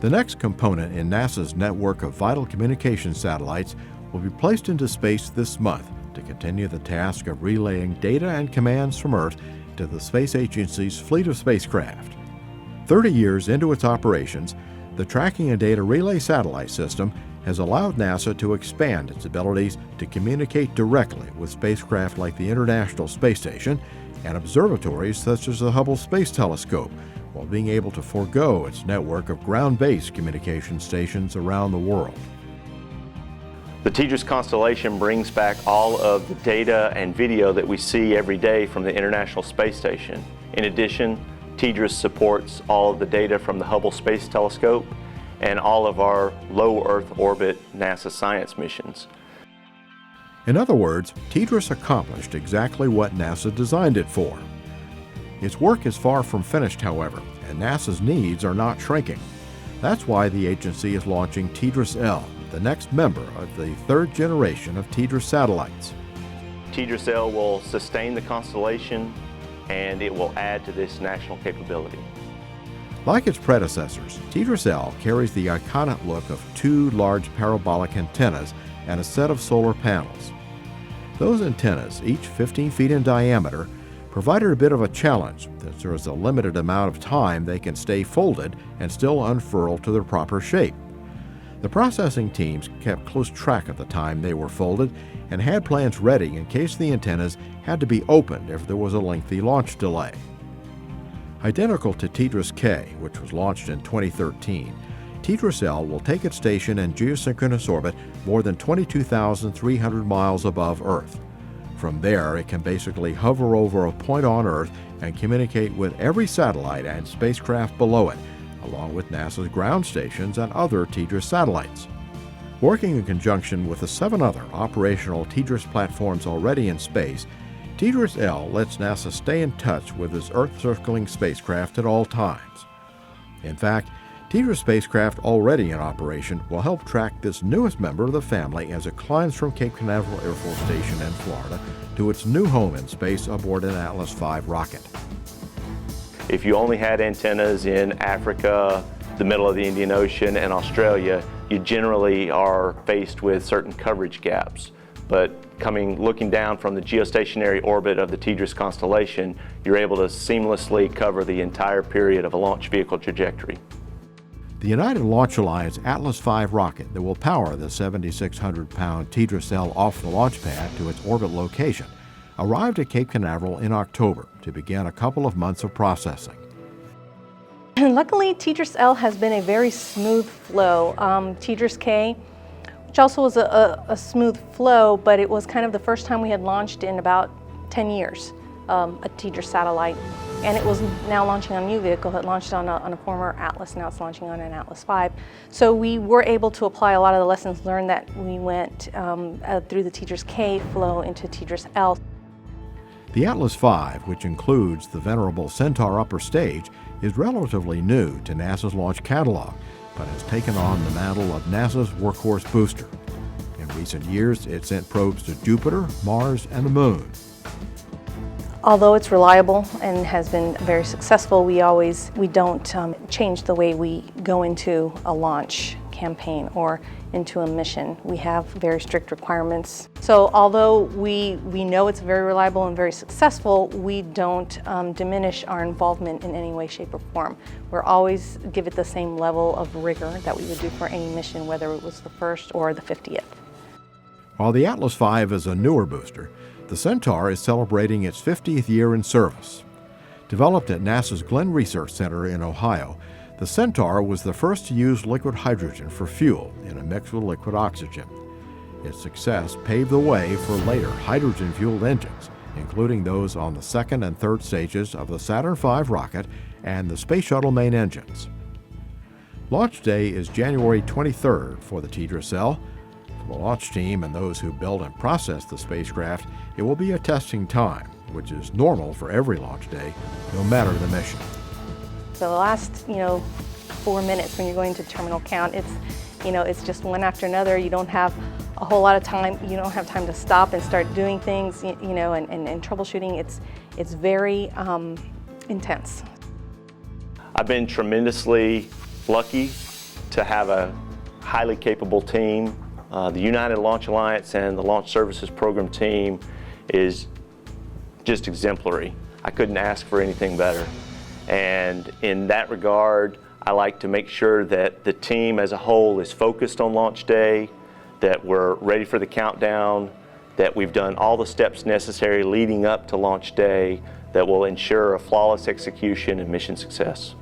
The next component in NASA's network of vital communication satellites will be placed into space this month to continue the task of relaying data and commands from Earth to the space agency's fleet of spacecraft. 30 years into its operations, the Tracking and Data Relay Satellite System has allowed NASA to expand its abilities to communicate directly with spacecraft like the International Space Station and observatories such as the Hubble Space Telescope, while being able to forego its network of ground-based communication stations around the world. The TDRS Constellation brings back all of the data and video that we see every day from the International Space Station. In addition, TDRS supports all of the data from the Hubble Space Telescope and all of our low Earth orbit NASA science missions. In other words, TDRS accomplished exactly what NASA designed it for. Its work is far from finished, however, and NASA's needs are not shrinking. That's why the agency is launching TDRS-L, the next member of the third generation of TDRS satellites. TDRS-L will sustain the constellation and it will add to this national capability. Like its predecessors, TDRS-L carries the iconic look of two large parabolic antennas and a set of solar panels. Those antennas, each 15 feet in diameter, provided a bit of a challenge, as there is a limited amount of time they can stay folded and still unfurl to their proper shape. The processing teams kept close track of the time they were folded and had plans ready in case the antennas had to be opened if there was a lengthy launch delay. Identical to TDRS-K, which was launched in 2013, TDRS-L will take its station in geosynchronous orbit more than 22,300 miles above Earth. From there, it can basically hover over a point on Earth and communicate with every satellite and spacecraft below it, along with NASA's ground stations and other TDRS satellites. Working in conjunction with the 7 other operational TDRS platforms already in space, TDRS-L lets NASA stay in touch with its Earth-circling spacecraft at all times. In fact, TDRS spacecraft already in operation will help track this newest member of the family as it climbs from Cape Canaveral Air Force Station in Florida to its new home in space aboard an Atlas V rocket. If you only had antennas in Africa, the middle of the Indian Ocean, and Australia, you generally are faced with certain coverage gaps. But looking down from the geostationary orbit of the TDRS constellation, you're able to seamlessly cover the entire period of a launch vehicle trajectory. The United Launch Alliance Atlas V rocket that will power the 7,600-pound TDRS-L off the launch pad to its orbit location arrived at Cape Canaveral in October to begin a couple of months of processing. Luckily, TDRS-L has been a very smooth flow. TDRS-K, which also was a smooth flow, but it was kind of the first time we had launched in about 10 years, a TDRS satellite. And it was now launching on a new vehicle. It launched on a former Atlas, now it's launching on an Atlas V. So we were able to apply a lot of the lessons learned that we went through the TDRS-K flow into TDRS-L. The Atlas V, which includes the venerable Centaur upper stage, is relatively new to NASA's launch catalog, but has taken on the mantle of NASA's workhorse booster. In recent years, it sent probes to Jupiter, Mars, and the Moon. Although it's reliable and has been very successful, we don't change the way we go into a launch campaign or into a mission. We have very strict requirements. So although we know it's very reliable and very successful, we don't diminish our involvement in any way, shape, or form. We're always give it the same level of rigor that we would do for any mission, whether it was the first or the 50th. While the Atlas V is a newer booster, the Centaur is celebrating its 50th year in service. Developed at NASA's Glenn Research Center in Ohio, the Centaur was the first to use liquid hydrogen for fuel in a mix with liquid oxygen. Its success paved the way for later hydrogen-fueled engines, including those on the second and third stages of the Saturn V rocket and the Space Shuttle main engines. Launch day is January 23rd for the TDRS-L. For the launch team and those who build and process the spacecraft, it will be a testing time, which is normal for every launch day, no matter the mission. So the last, 4 minutes when you're going to terminal count, it's just one after another. You don't have a whole lot of time. You don't have time to stop and start doing things, and troubleshooting. It's very intense. I've been tremendously lucky to have a highly capable team. The United Launch Alliance and the Launch Services Program team is just exemplary. I couldn't ask for anything better. And in that regard, I like to make sure that the team as a whole is focused on launch day, that we're ready for the countdown, that we've done all the steps necessary leading up to launch day that will ensure a flawless execution and mission success.